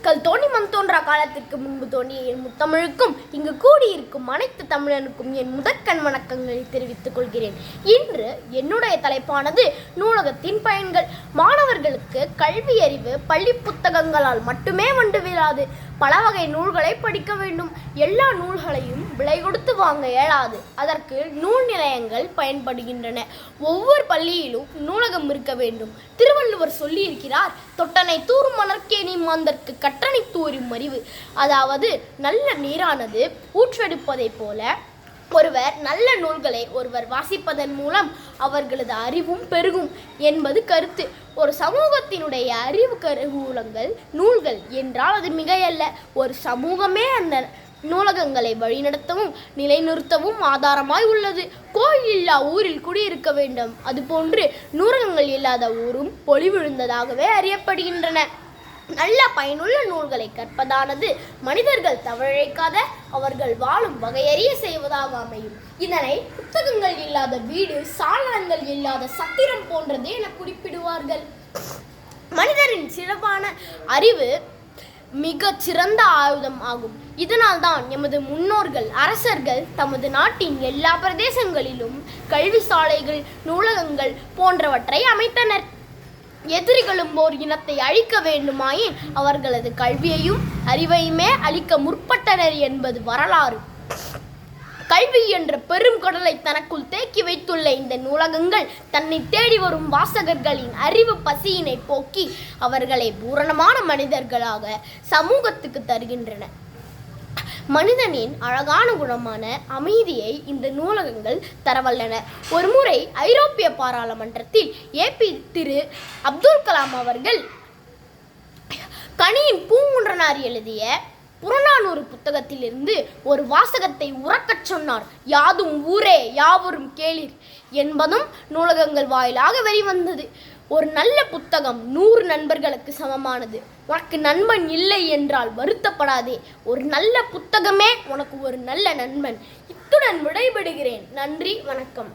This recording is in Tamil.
கல் தோண்டி மண் தோன்றா காலத்திற்கு முன்பு தோன்றிய என் முத்தமிழுக்கும் இங்கு கூடியிருக்கும் அனைத்து தமிழனுக்கும் என் முதற்கண் வணக்கங்களை தெரிவித்துக் கொள்கிறேன். இன்று என்னுடைய தலைப்பானது நூலகத்தின் பயன்கள். மாணவர்களுக்கு கல்வி அறிவு பள்ளி புத்தகங்களால் மட்டுமே வந்து விடாது. பல வகை நூல்களை படிக்க வேண்டும். எல்லா நூல்களையும் விலை கொடுத்து வாங்க இயலாது. அதற்கு நூல் நிலையங்கள் பயன்படுகின்றன. ஒவ்வொரு பள்ளியிலும் நூலகம் இருக்க வேண்டும். திருவள்ளுவர் சொல்லியிருக்கிறார், தொட்டனை தூரும் மணற்கேணி மாந்தற்கு கற்றனை தூரும் அறிவு. அதாவது நல்ல நீரானது ஊற்றெடுப்பதைப் போல ஒருவர் நல்ல நூல்களை ஒருவர் வாசிப்பதன் மூலம் அவர்களது அறிவும் பெருகும் என்பது கருத்து. ஒரு சமூகத்தினுடைய அறிவு கருவூலங்கள் நூல்கள் என்றால் அது மிகையல்ல. ஒரு சமூகமே அந்த நூலகங்களை வழிநடத்தவும் நிலைநிறுத்தவும் ஆதாரமாய் உள்ளது. கோயில் இல்லா ஊரில் குடியிருக்க வேண்டும். அதுபோன்று நூலகங்கள் இல்லாத ஊரும் பொலிவிழுந்ததாகவே அறியப்படுகின்றன. நல்ல பயனுள்ள நூல்களை கற்பதானது மனிதர்கள் தவழிழைக்காத அவர்கள் வாழும் வகையறிய செய்வதாக அமையும். இதனை புத்தகங்கள் இல்லாத வீடு, சாளரங்கள் இல்லாத சத்திரம் போன்றதே என குறிப்பிடுவார்கள். மனிதரின் சிறப்பான அறிவு மிக சிறந்த ஆயுதம் ஆகும். இதனால் தான் எமது முன்னோர்கள் அரசர்கள் தமது நாட்டின் எல்லா பிரதேசங்களிலும் கல்வி சாலைகள், நூலகங்கள் போன்றவற்றை அமைத்தனர். எதிரிகளும் ஓர் இனத்தை அழிக்க வேண்டுமாயின் அவர்களது கல்வியையும் அறிவையுமே அழிக்க முற்பட்டனர் என்பது வரலாறு. கல்வி என்ற பெரும் கடலை தனக்குள் தேக்கி வைத்துள்ள இந்த நூலகங்கள் தன்னை தேடி வரும் வாசகர்களின் அறிவு பசியினை போக்கி அவர்களை பூரணமான மனிதர்களாக சமூகத்துக்கு தருகின்றன. மனிதனின் அழகான குணமான அமைதியை இந்த நூலகங்கள் தரவல்லன. ஒரு முறை ஐரோப்பிய பாராளுமன்றத்தில் திரு அப்துல் கலாம் அவர்கள் கனியின் பூங்குன்றனார் எழுதிய புறநானூறு புத்தகத்திலிருந்து ஒரு வாசகத்தை உறக்கச் சொன்னார். யாதும் ஊரே யாவரும் கேளிர் என்பதும் நூலகங்கள் வாயிலாக வெளிவந்தது. ஒரு நல்ல புத்தகம் 100 நண்பர்களுக்கு சமமானது. உனக்கு நண்பன் இல்லை என்றால் வருத்தப்படாதே. ஒரு நல்ல புத்தகமே உனக்கு ஒரு நல்ல நண்பன். இத்துடன் விடைபெறுகிறேன். நன்றி, வணக்கம்.